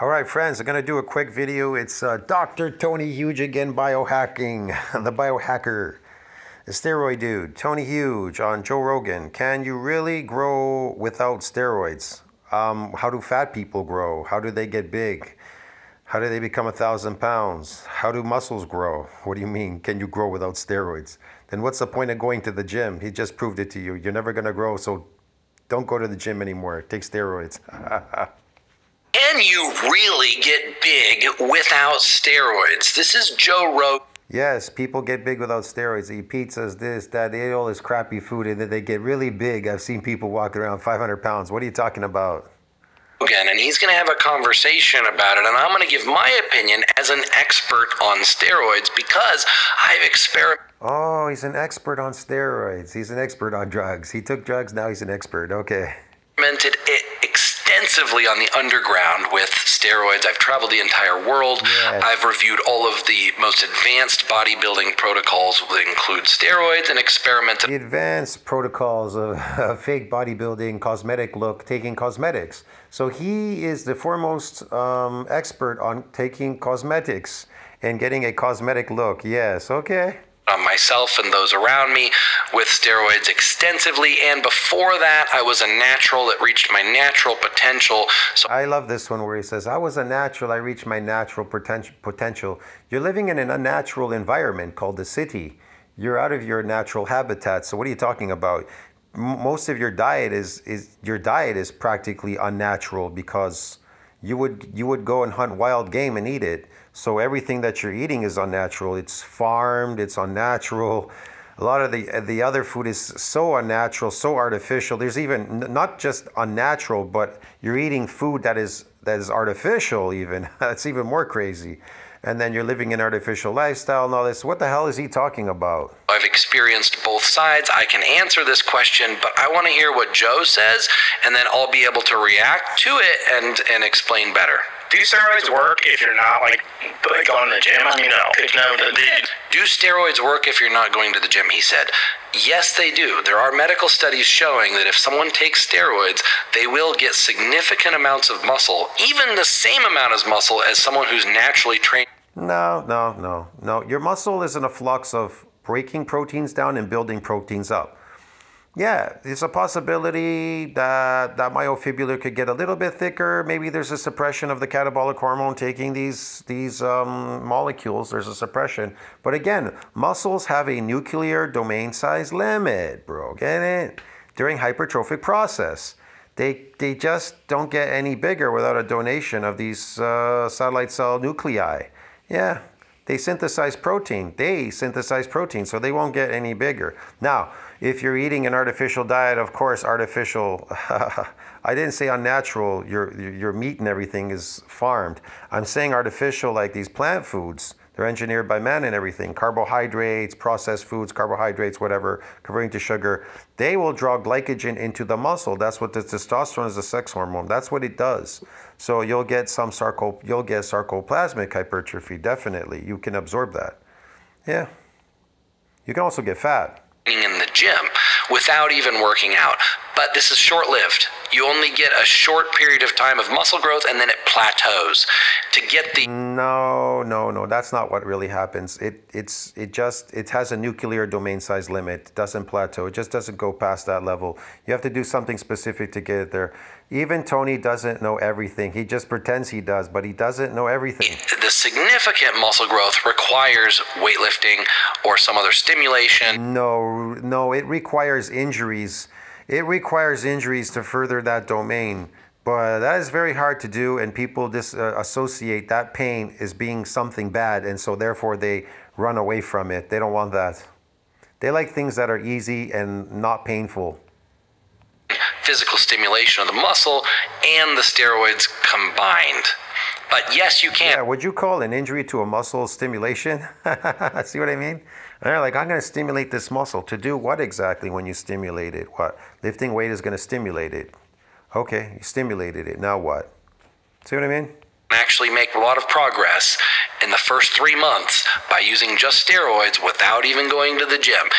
All right, friends, I'm going to do a quick video. It's Dr. Tony Huge again, biohacking, the biohacker, the steroid dude, Tony Huge on Joe Rogan. Can you really grow without steroids? How do fat people grow? How do they get big? How do they become 1,000 pounds? How do muscles grow? What do you mean, can you grow without steroids? Then what's the point of going to the gym? He just proved it to you. You're never going to grow, so don't go to the gym anymore. Take steroids. Can you really get big without steroids? This is Joe Rogan. Yes, people get big without steroids. They eat pizzas, this, that, they eat all this crappy food, and then they get really big. I've seen people walk around 500 pounds. What are you talking about? And he's going to have a conversation about it, and I'm going to give my opinion as an expert on steroids because I've experimented. Oh, he's an expert on steroids. He's an expert on drugs. He took drugs, now he's an expert. Okay. Extensively on the underground with steroids. I've traveled the entire world. Yes. I've reviewed all of the most advanced bodybuilding protocols that include steroids and experimented. The advanced protocols of fake bodybuilding, cosmetic look, taking cosmetics. So he is the foremost expert on taking cosmetics and getting a cosmetic look. Yes, okay. On myself and those around me with steroids extensively, and before that I was a natural that reached my natural potential. So I love this one where he says, I was a natural, I reached my natural potential. You're living in an unnatural environment called the city. You're out of your natural habitat. So what are you talking about? Most of your diet is practically unnatural because you would go and hunt wild game and eat it. So everything that you're eating is unnatural. It's farmed, it's unnatural. A lot of the other food is so unnatural, so artificial. There's even not just unnatural, but you're eating food that is artificial even. That's even more crazy. And then you're living an artificial lifestyle and all this. What the hell is he talking about? I've experienced both sides. I can answer this question, but I want to hear what Joe says, and then I'll be able to react to it and explain better. Do steroids work if you're not like going to the gym? I mean, Do steroids work if you're not going to the gym, he said. Yes, they do. There are medical studies showing that if someone takes steroids, they will get significant amounts of muscle, even the same amount of muscle as someone who's naturally trained. No. Your muscle is in a flux of breaking proteins down and building proteins up. Yeah, there's a possibility that myofibula could get a little bit thicker. Maybe there's a suppression of the catabolic hormone taking these molecules. There's a suppression. But again, muscles have a nuclear domain size limit, bro. Get it? During hypertrophic process. They just don't get any bigger without a donation of these satellite cell nuclei. Yeah, they synthesize protein. So they won't get any bigger. Now, if you're eating an artificial diet, of course, artificial, I didn't say unnatural, your meat and everything is farmed. I'm saying artificial like these plant foods. They're engineered by man and everything. Carbohydrates, processed foods, carbohydrates, whatever, converting to sugar. They will draw glycogen into the muscle. That's what the testosterone is, a sex hormone. That's what it does. So you'll get sarcoplasmic hypertrophy, definitely. You can absorb that. Yeah. You can also get fat. In the gym without even working out. But this is short-lived. You only get a short period of time of muscle growth and then it plateaus. To get the No, that's not what really happens. It has a nuclear domain size limit. It doesn't plateau. It just doesn't go past that level. You have to do something specific to get it there. Even Tony doesn't know everything. He just pretends he does, but he doesn't know everything. The significant muscle growth requires weightlifting or some other stimulation. No, it requires injuries. It requires injuries to further that domain. But that is very hard to do, and people associate that pain as being something bad, and so therefore they run away from it. They don't want that. They like things that are easy and not painful. Physical stimulation of the muscle and the steroids combined. But yes, you can. Yeah, would you call an injury to a muscle stimulation? See what I mean? They're like, I'm going to stimulate this muscle. To do what exactly when you stimulate it? What? Lifting weight is going to stimulate it. Okay, you stimulated it. Now what? See what I mean? Actually make a lot of progress in the first 3 months by using just steroids without even going to the gym.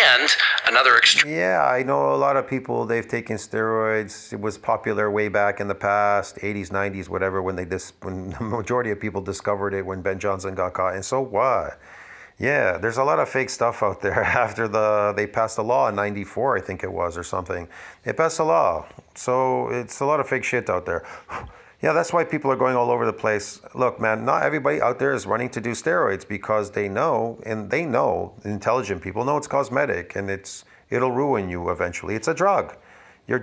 And another extreme. Yeah, I know a lot of people, they've taken steroids. It was popular way back in the past, 80s, 90s, whatever, when the majority of people discovered it when Ben Johnson got caught. And so what? Yeah, there's a lot of fake stuff out there after they passed a law in 94, I think it was, or something. They passed a law. So it's a lot of fake shit out there. Yeah, that's why people are going all over the place. Look, man, not everybody out there is running to do steroids because they know, intelligent people know it's cosmetic and it'll ruin you eventually. It's a drug. You're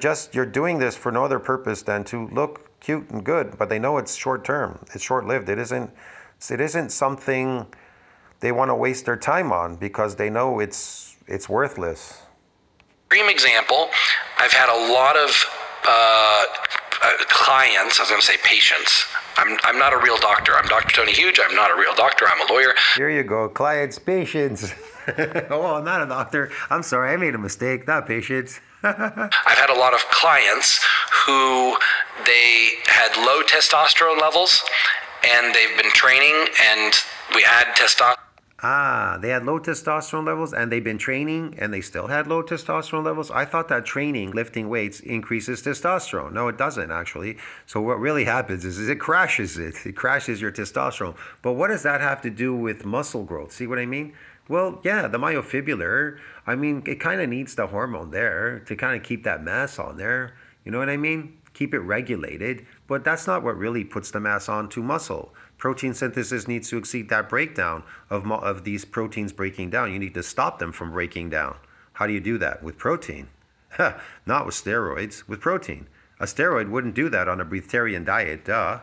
doing this for no other purpose than to look cute and good, but they know it's short term. It's short lived. It isn't something they want to waste their time on because they know it's worthless. Extreme example, I've had a lot of clients, I was going to say patients. I'm not a real doctor. I'm Dr. Tony Huge. I'm not a real doctor. I'm a lawyer. Here you go, clients, patients. Oh, I'm not a doctor. I'm sorry, I made a mistake, not patients. I've had a lot of clients who they had low testosterone levels and they've been training and we add testosterone. They had low testosterone levels and they've been training and they still had low testosterone levels. I thought that training, lifting weights, increases testosterone. No, it doesn't actually. So what really happens is it crashes it. It crashes your testosterone. But what does that have to do with muscle growth? See what I mean? Well, yeah, the myofibrillar, I mean, it kind of needs the hormone there to kind of keep that mass on there. You know what I mean? Keep it regulated. But that's not what really puts the mass onto muscle. Protein synthesis needs to exceed that breakdown of these proteins breaking down. You need to stop them from breaking down. How do you do that? With protein. Not with steroids, with protein. A steroid wouldn't do that on a breatharian diet, duh.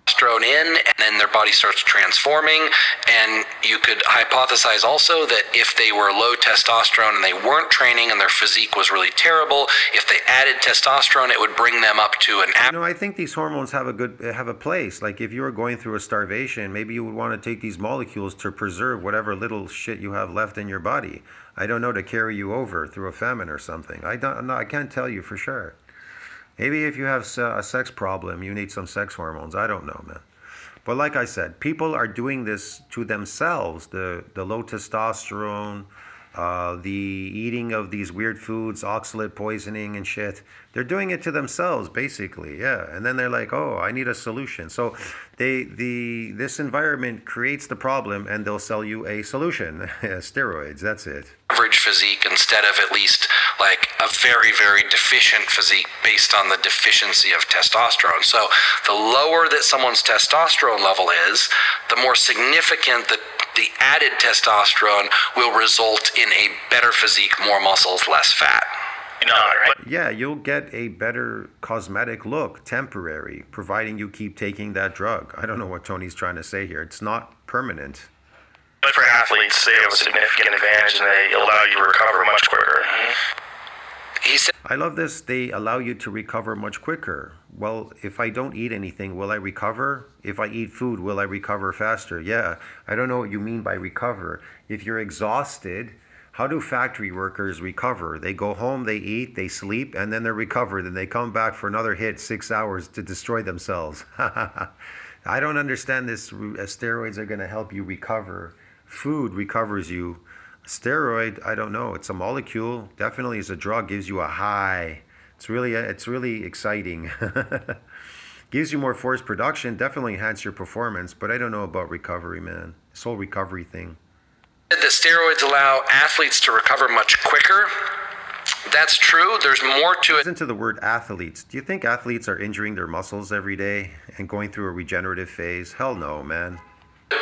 Testosterone in, and then their body starts transforming. And you could hypothesize also that if they were low testosterone and they weren't training and their physique was really terrible, if they added testosterone, it would bring them up to an You know, I think these hormones have a place. Like if you were going through a starvation, maybe you would want to take these molecules to preserve whatever little shit you have left in your body. I don't know, to carry you over through a famine or something. I can't tell you for sure. Maybe if you have a sex problem, you need some sex hormones. I don't know, man. But like I said, people are doing this to themselves. The low testosterone, the eating of these weird foods, oxalate poisoning and shit. They're doing it to themselves, basically, yeah. And then they're like, oh, I need a solution. So this environment creates the problem and they'll sell you a solution. Steroids, that's it. Average physique instead of at least like a very, very deficient physique based on the deficiency of testosterone. So the lower that someone's testosterone level is, the more significant the added testosterone will result in a better physique, more muscles, less fat. You know, right? Yeah, you'll get a better cosmetic look, temporary, providing you keep taking that drug. I don't know what Tony's trying to say here. It's not permanent. But for athletes, they have a significant advantage and they allow you to recover much quicker. He said, I love this. They allow you to recover much quicker. Well, if I don't eat anything, will I recover? If I eat food, will I recover faster? Yeah, I don't know what you mean by recover. If you're exhausted, how do factory workers recover? They go home, they eat, they sleep, and then they're recovered, and they come back for another hit, 6 hours to destroy themselves. I don't understand this. Steroids are going to help you recover. Food recovers you. Steroid, I don't know. It's a molecule. Definitely is a drug. Gives you a high. It's really exciting. Gives you more force production. Definitely enhance your performance. But I don't know about recovery, man. This whole recovery thing. that steroids allow athletes to recover much quicker. That's true. There's more to it. Listen to the word athletes. Do you think athletes are injuring their muscles every day and going through a regenerative phase? Hell no, man.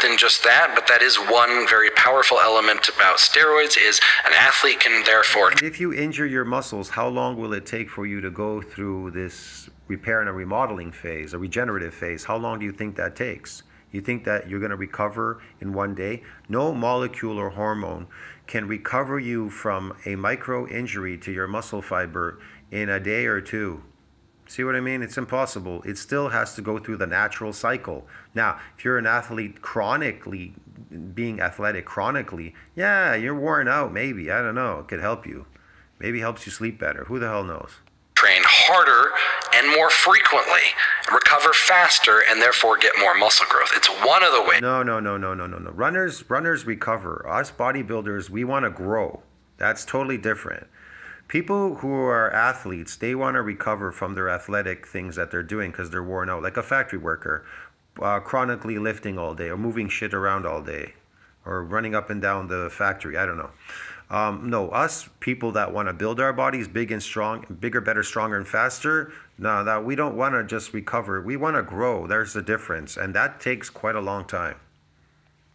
Than just that, but that is one very powerful element about steroids is an athlete can therefore... If you injure your muscles, how long will it take for you to go through this repair and a remodeling phase, a regenerative phase? How long do you think that takes? You think that you're going to recover in one day? No molecule or hormone can recover you from a micro injury to your muscle fiber in a day or two. See what I mean? It's impossible. It still has to go through the natural cycle. Now, if you're an athlete chronically, being athletic chronically, yeah, you're worn out maybe. I don't know. It could help you. Maybe helps you sleep better. Who the hell knows? train harder and more frequently, recover faster, and therefore get more muscle growth. It's one of the ways. No. Runners recover. Us bodybuilders, we want to grow. That's totally different. People who are athletes, they want to recover from their athletic things that they're doing because they're worn out, like a factory worker, chronically lifting all day or moving shit around all day or running up and down the factory. I don't know. No, us people that want to build our bodies big and strong, bigger, better, stronger, and faster, no, that we don't want to just recover. We want to grow. There's the difference. And that takes quite a long time.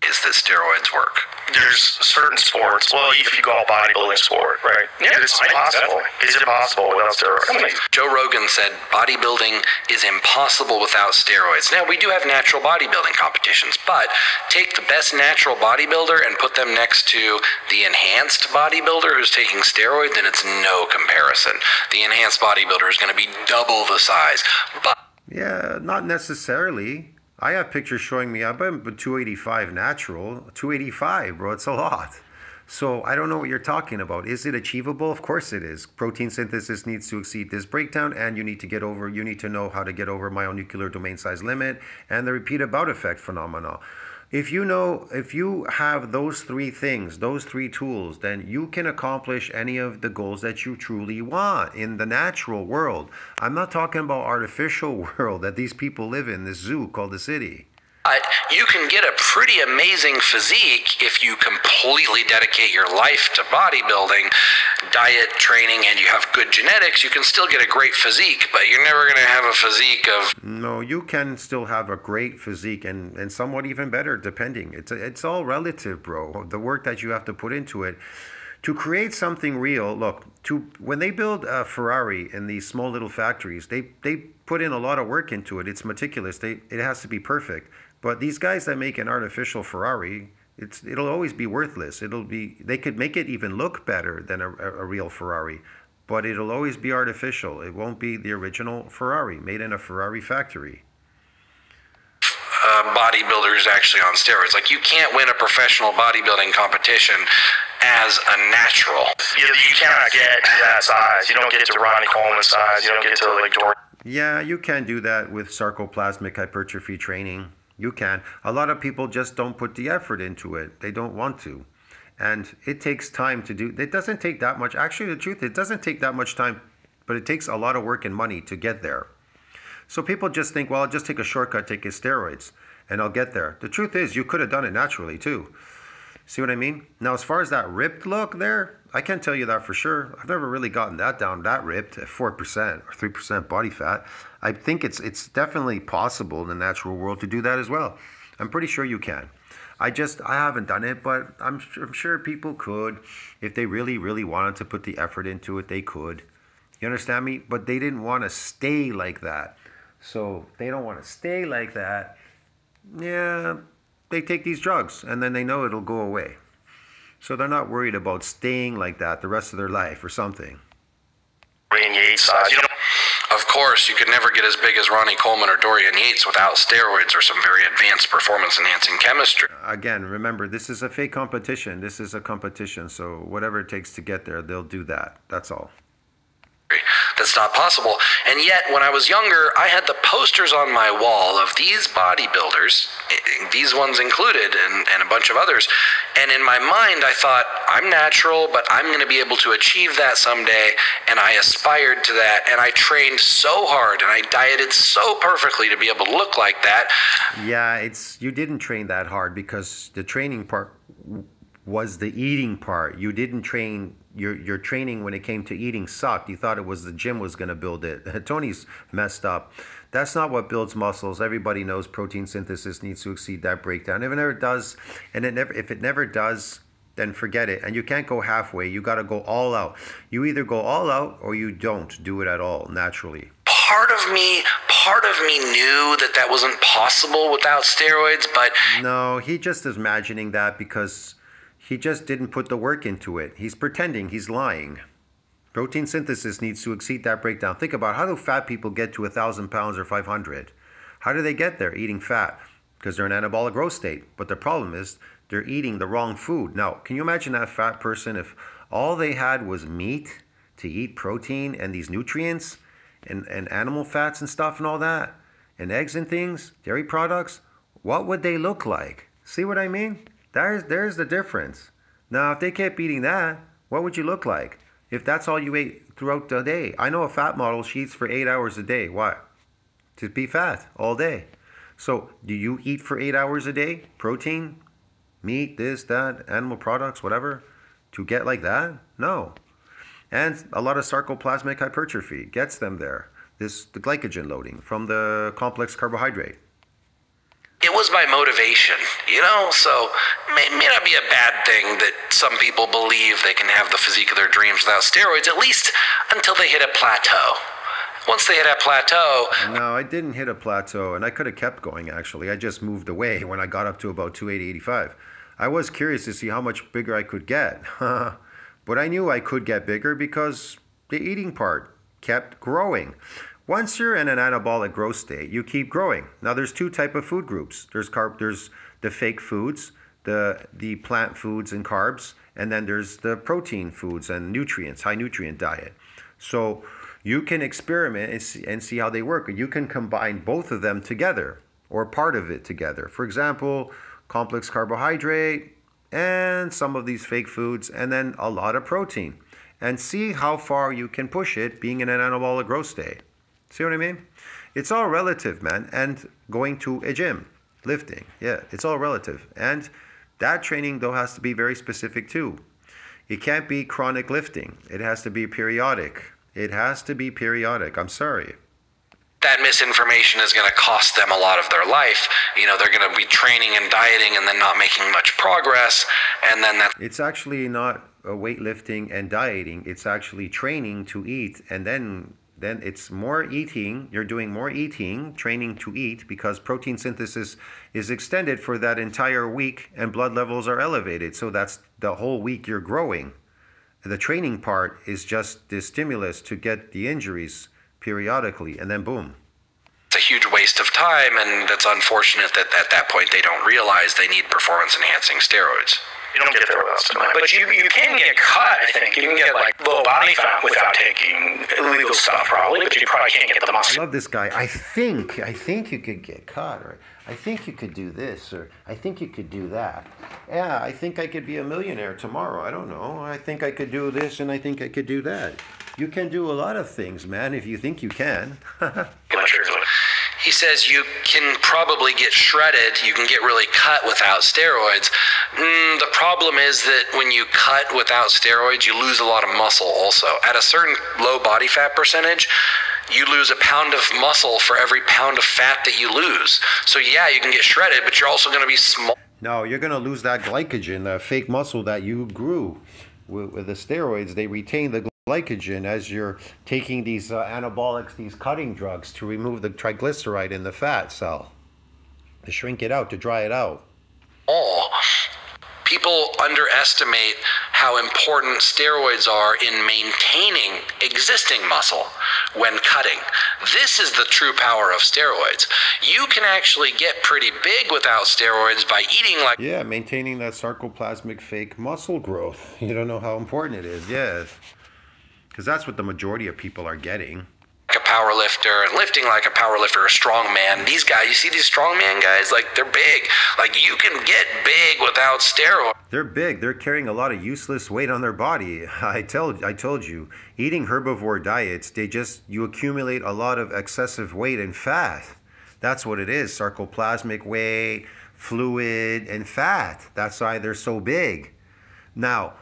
Is that steroids work? There's certain sports, well, if you call bodybuilding sport, right? Yeah, it's impossible. It's impossible without steroids. Joe Rogan said bodybuilding is impossible without steroids. Now, we do have natural bodybuilding competitions, but take the best natural bodybuilder and put them next to the enhanced bodybuilder who's taking steroids, and it's no comparison. The enhanced bodybuilder is going to be double the size. But yeah, not necessarily. I have pictures showing me, I've been 285 natural, 285, bro, it's a lot. So I don't know what you're talking about. Is it achievable? Of course it is. Protein synthesis needs to exceed this breakdown, and you need to know how to get over myonuclear domain size limit and the repeated bout effect phenomena. If you have those three things, those three tools, then you can accomplish any of the goals that you truly want in the natural world. I'm not talking about artificial world that these people live in, this zoo called the city. you can get a pretty amazing physique if you completely dedicate your life to bodybuilding, diet, training, and you have good genetics. You can still get a great physique, but you're never going to have a physique of... No, you can still have a great physique and somewhat even better, depending. It's all relative, bro. The work that you have to put into it. To create something real, look, when they build a Ferrari in these small little factories, they put in a lot of work into it. It's meticulous. It has to be perfect. But these guys that make an artificial Ferrari, it'll always be worthless. They could make it even look better than a real Ferrari, but it'll always be artificial. It won't be the original Ferrari made in a Ferrari factory. Bodybuilders actually on steroids. Like, you can't win a professional bodybuilding competition as a natural. You cannot get that size. You don't get to Ronnie Coleman size. You don't get to like Dorian. Yeah, you can do that with sarcoplasmic hypertrophy training. You can. A lot of people just don't put the effort into it. They don't want to. And it takes time to do. It doesn't take that much. Actually, the truth, it doesn't take that much time, but it takes a lot of work and money to get there. So people just think, well, I'll just take a shortcut, take his steroids, and I'll get there. The truth is, you could have done it naturally too. See what I mean? Now, as far as that ripped look there, I can't tell you that for sure. I've never really gotten that down, that ripped at 4% or 3% body fat. I think it's definitely possible in the natural world to do that as well. I'm pretty sure you can. I haven't done it, but I'm sure people could. If they really, really wanted to put the effort into it, they could. You understand me? But they didn't want to stay like that. So they don't want to stay like that. Yeah, they take these drugs and then they know it'll go away. So they're not worried about staying like that the rest of their life or something. Size. Of course, you could never get as big as Ronnie Coleman or Dorian Yates without steroids or some very advanced performance-enhancing chemistry. Again, remember, this is a fake competition. This is a competition, so whatever it takes to get there, they'll do that. That's all. That's not possible. And yet, when I was younger, I had the posters on my wall of these bodybuilders, these ones included, and a bunch of others. And in my mind, I thought, I'm natural, but I'm going to be able to achieve that someday. And I aspired to that. And I trained so hard, and I dieted so perfectly to be able to look like that. Yeah, you didn't train that hard because the training part was the eating part. You didn't train. Your training when it came to eating sucked. You thought it was the gym was going to build it. Tony's messed up. That's not what builds muscles. Everybody knows protein synthesis needs to exceed that breakdown. If it never does, if it never does, then forget it. And you can't go halfway. You got to go all out. You either go all out or you don't do it at all naturally. Part of me knew that wasn't possible without steroids, but... No, he just is imagining that because... he just didn't put the work into it. He's pretending, he's lying. Protein synthesis needs to exceed that breakdown. Think about how do fat people get to 1,000 pounds or 500? How do they get there? Eating fat, because they're in anabolic growth state. But the problem is they're eating the wrong food. Now, can you imagine that fat person if all they had was meat to eat protein and these nutrients and animal fats and stuff and all that, and eggs and things, dairy products, what would they look like? See what I mean? There's the difference. Now, if they kept eating that, what would you look like? If that's all you ate throughout the day. I know a fat model, she eats for 8 hours a day. Why? To be fat all day. So, do you eat for 8 hours a day? Protein, meat, this, that, animal products, whatever, to get like that? No. And a lot of sarcoplasmic hypertrophy gets them there. The glycogen loading from the complex carbohydrate. It was my motivation, so it may not be a bad thing that some people believe they can have the physique of their dreams without steroids, at least until they hit a plateau. Once they hit a plateau... No, I didn't hit a plateau, and I could have kept going, actually. I just moved away when I got up to about 280-85. I was curious to see how much bigger I could get. But I knew I could get bigger because the eating part kept growing. Once you're in an anabolic growth state, you keep growing. Now, there's two types of food groups. There's the fake foods, the plant foods and carbs, and then there's the protein foods and nutrients, high nutrient diet. So you can experiment and see how they work. You can combine both of them together or part of it together. For example, complex carbohydrate and some of these fake foods and then a lot of protein. And see how far you can push it being in an anabolic growth state. See what I mean? It's all relative, man. And going to a gym, lifting, yeah, it's all relative. And that training, though, has to be very specific, too. It can't be chronic lifting. It has to be periodic. It has to be periodic. I'm sorry. That misinformation is going to cost them a lot of their life. They're going to be training and dieting and then not making much progress. And then that... It's actually not weightlifting and dieting. It's actually training to eat and then it's more eating. You're doing more eating, training to eat, because protein synthesis is extended for that entire week and blood levels are elevated. So that's the whole week you're growing. The training part is just the stimulus to get the injuries periodically, and then boom. It's a huge waste of time, and it's unfortunate that at that point they don't realize they need performance-enhancing steroids. You don't get there without steroids. But you can get cut, I think. You can get low body fat without taking illegal stuff, probably, but you probably can't get the muscle. I love this guy. I think you could get cut, or I think you could do this, or I think you could do that. Yeah, I think I could be a millionaire tomorrow. I don't know. I think I could do this, and I think I could do that. You can do a lot of things, man, if you think you can. He says you can probably get shredded, you can get really cut without steroids. The problem is that when you cut without steroids, you lose a lot of muscle also. At a certain low body fat percentage, you lose a pound of muscle for every pound of fat that you lose. So yeah, you can get shredded, but you're also going to be small. No, you're going to lose that glycogen, the fake muscle that you grew. With the steroids, they retain the glycogen as you're taking these anabolics, these cutting drugs to remove the triglyceride in the fat cell, to shrink it out, to dry it out. People underestimate how important steroids are in maintaining existing muscle when cutting. This is the true power of steroids. You can actually get pretty big without steroids by eating like... Yeah, maintaining that sarcoplasmic fake muscle growth. You don't know how important it is, yes. Because that's what the majority of people are getting. A power lifter and lifting like a power lifter, a strong man. These guys, you see these strongman guys, they're big. You can get big without steroids. They're big. They're carrying a lot of useless weight on their body. I told you, eating herbivore diets, you accumulate a lot of excessive weight and fat. That's what it is. Sarcoplasmic weight, fluid, and fat. That's why they're so big. Now,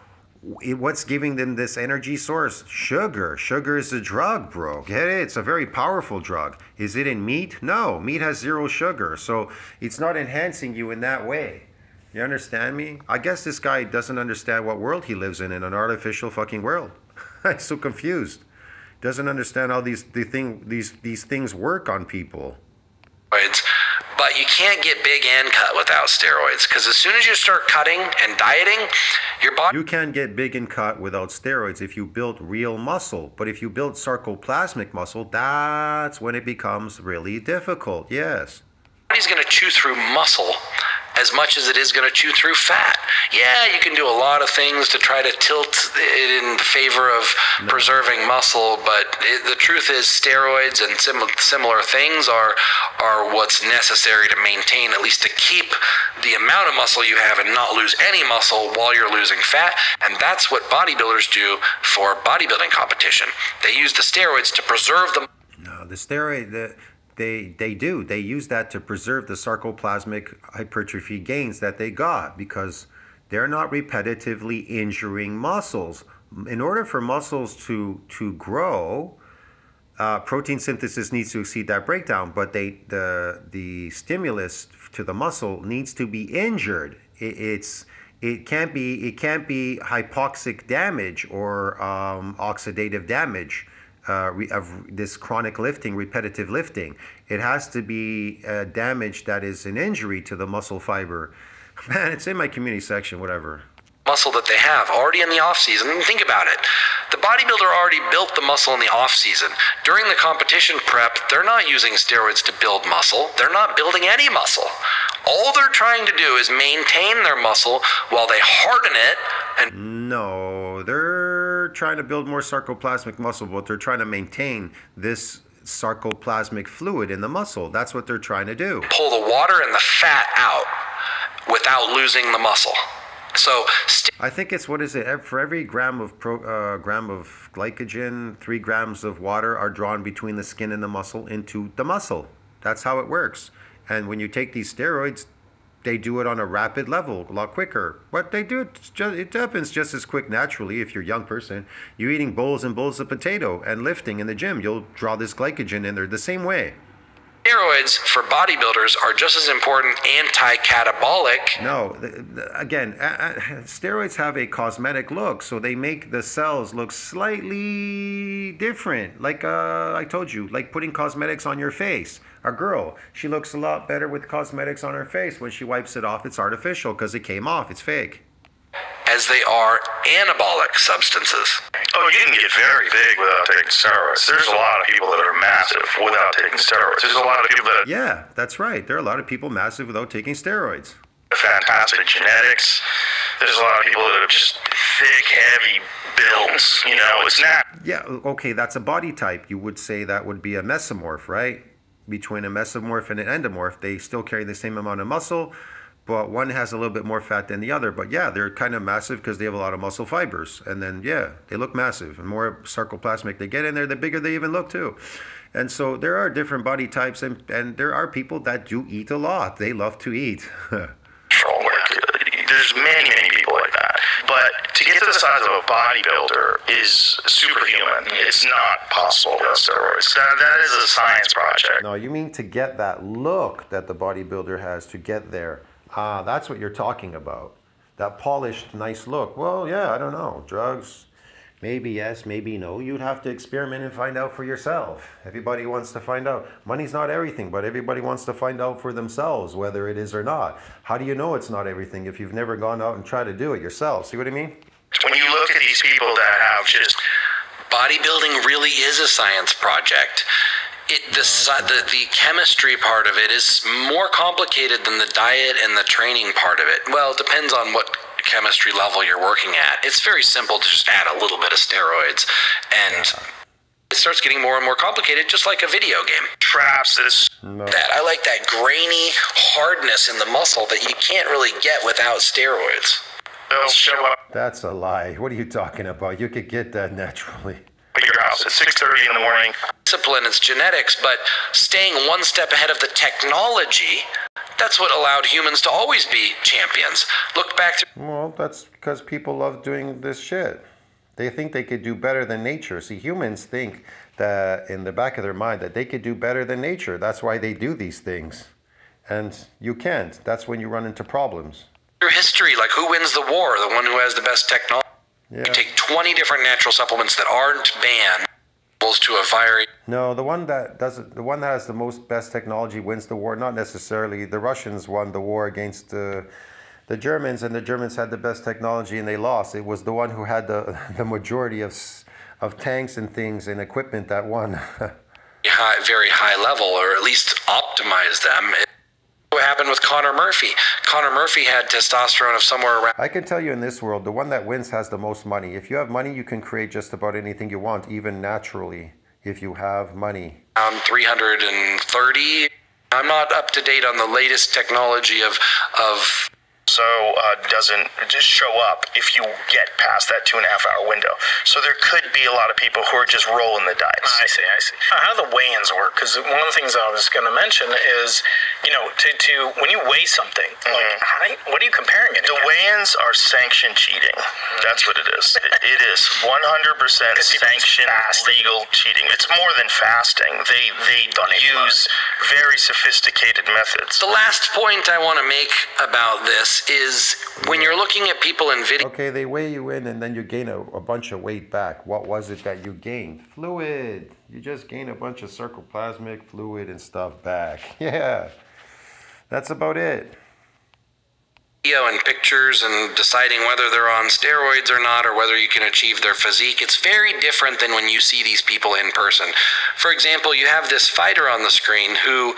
what's giving them this energy source? Sugar. Sugar is a drug, bro. Get it? It's a very powerful drug. Is it in meat? No. Meat has 0 sugar. So it's not enhancing you in that way. You understand me? I guess this guy doesn't understand what world he lives in an artificial fucking world. I'm so confused. Doesn't understand how these things work on people. But you can't get big and cut without steroids, because as soon as you start cutting and dieting, your body... You can get big and cut without steroids if you build real muscle. But if you build sarcoplasmic muscle, that's when it becomes really difficult, yes. Your body's going to chew through muscle, as much as it is going to chew through fat. Yeah, you can do a lot of things to try to tilt it in favor of preserving muscle, but the truth is steroids and similar things are what's necessary to maintain, at least to keep the amount of muscle you have and not lose any muscle while you're losing fat. And that's what bodybuilders do for bodybuilding competition. They use the steroids to preserve the... No, the steroid... They use that to preserve the sarcoplasmic hypertrophy gains that they got, because they're not repetitively injuring muscles. In order for muscles to grow, protein synthesis needs to exceed that breakdown, but the stimulus to the muscle needs to be injured. It can't be hypoxic damage or oxidative damage. Of this chronic lifting, repetitive lifting. It has to be damage that is an injury to the muscle fiber. Man, it's in my community section, whatever. Muscle that they have already in the off season. Think about it. The bodybuilder already built the muscle in the off season. During the competition prep, they're not using steroids to build muscle. They're not building any muscle. All they're trying to do is maintain their muscle while they harden it. And no, they're trying to build more sarcoplasmic muscle, but they're trying to maintain this sarcoplasmic fluid in the muscle. That's what they're trying to do. Pull the water and the fat out without losing the muscle. So I think it's, what is it? For every gram of glycogen, 3 grams of water are drawn between the skin and the muscle into the muscle. That's how it works. And when you take these steroids, they do it on a rapid level, a lot quicker. But they do it happens just as quick naturally. If you're a young person, you're eating bowls and bowls of potato and lifting in the gym, you'll draw this glycogen in there the same way. Steroids for bodybuilders are just as important anti-catabolic. No, again, steroids have a cosmetic look, so they make the cells look slightly different. Like I told you, like putting cosmetics on your face. A girl, she looks a lot better with cosmetics on her face. When she wipes it off, it's artificial because it came off, it's fake. As they are anabolic substances. Oh, you can get very big without taking steroids. There's a lot of people that are massive without taking steroids. There's a lot of people that... Yeah, that's right. There are a lot of people massive without taking steroids. Fantastic genetics. There's a lot of people that are just thick, heavy builds. You know, it's not... Yeah, okay, that's a body type. You would say that would be a mesomorph, right? Between a mesomorph and an endomorph, they still carry the same amount of muscle, but one has a little bit more fat than the other. But yeah, they're kind of massive because they have a lot of muscle fibers. And then, yeah, they look massive. And more sarcoplasmic they get in there, the bigger they even look too. And so there are different body types, and there are people that do eat a lot. They love to eat. There's many, many people like that. But to get to the size of a bodybuilder is superhuman. It's not possible with steroids. That is a science project. No, you mean to get that look that the bodybuilder has, to get there. That's what you're talking about. That polished, nice look. Well, yeah, I don't know. Drugs, maybe yes, maybe no. You'd have to experiment and find out for yourself. Everybody wants to find out. Money's not everything, but everybody wants to find out for themselves whether it is or not. How do you know it's not everything if you've never gone out and tried to do it yourself? See what I mean? When you look at these people that have just... Bodybuilding really is a science project. The chemistry part of it is more complicated than the diet and the training part of it. Well, it depends on what chemistry level you're working at. It's very simple to just add a little bit of steroids, and it starts getting more and more complicated, just like a video game. Traps this. That I like that grainy hardness in the muscle that you can't really get without steroids. They'll show up That's a lie. What are you talking about? You could get that naturally. at your house at 6:30 in the morning. Discipline, it's genetics, but staying one step ahead of the technology, that's what allowed humans to always be champions. Look back to... Well, that's because people love doing this shit. They think they could do better than nature. See, humans think that in the back of their mind that they could do better than nature. That's why they do these things. And you can't. That's when you run into problems. Your history, like who wins the war? The one who has the best technology. Yeah. You take 20 different natural supplements that aren't banned to a fiery... No, the one that has the most best technology wins the war. Not necessarily. The Russians won the war against the Germans, and the Germans had the best technology and they lost. It was the one who had the majority of tanks and things and equipment that won. Very high level, or at least optimize them. what happened with Conor Murphy. Conor Murphy had testosterone of somewhere around I can tell you in this world, the one that wins has the most money. If you have money, you can create just about anything you want, even naturally, if you have money. 330. I'm not up to date on the latest technology of So doesn't just show up if you get past that 2.5-hour window. So there could be a lot of people who are just rolling the dice. I see. How do the weigh-ins work? Because one of the things I was going to mention is, to when you weigh something, like what are you comparing it The against? weigh-ins are sanctioned cheating. That's what it is. It is 100% sanctioned legal cheating. It's more than fasting. They use very sophisticated methods. the last point I want to make about this is when you're looking at people in video. Okay, they weigh you in and then you gain a bunch of weight back. What was it that you gained? Fluid. You just gain a bunch of sarcoplasmic fluid and stuff back. Yeah, that's about it. Video and pictures and deciding whether they're on steroids or not, or whether you can achieve their physique. It's very different than when you see these people in person. For example, you have this fighter on the screen who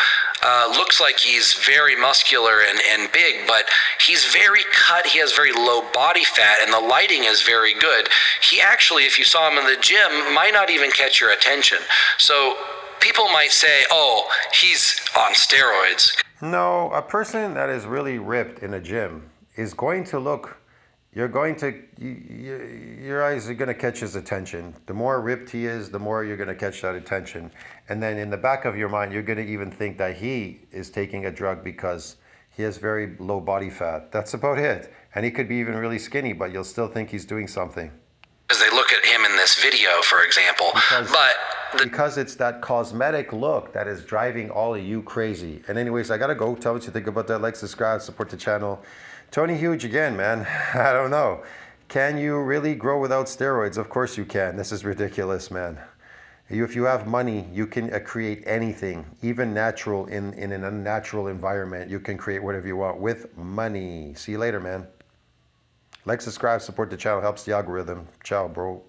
looks like he's very muscular and big, but he's very cut. He has very low body fat, and the lighting is very good. He actually, if you saw him in the gym, might not even catch your attention. So people might say, oh, he's on steroids. No, a person that is really ripped in a gym is going to look, your eyes are going to catch his attention. The more ripped he is, the more you're going to catch that attention. And then in the back of your mind, you're going to even think that he is taking a drug because he has very low body fat. That's about it. And he could be even really skinny, but you'll still think he's doing something. Because they look at him in this video, for example. Because it's that cosmetic look that is driving all of you crazy. And anyways, I gotta go. Tell what you think about that. Like, subscribe, support the channel. Tony Huge again, man. I don't know. Can you really grow without steroids? Of course you can. This is ridiculous, man. If you have money, you can create anything, even natural in an unnatural environment. You can create whatever you want with money. See you later, man. Like, subscribe, support the channel. Helps the algorithm. Ciao, bro.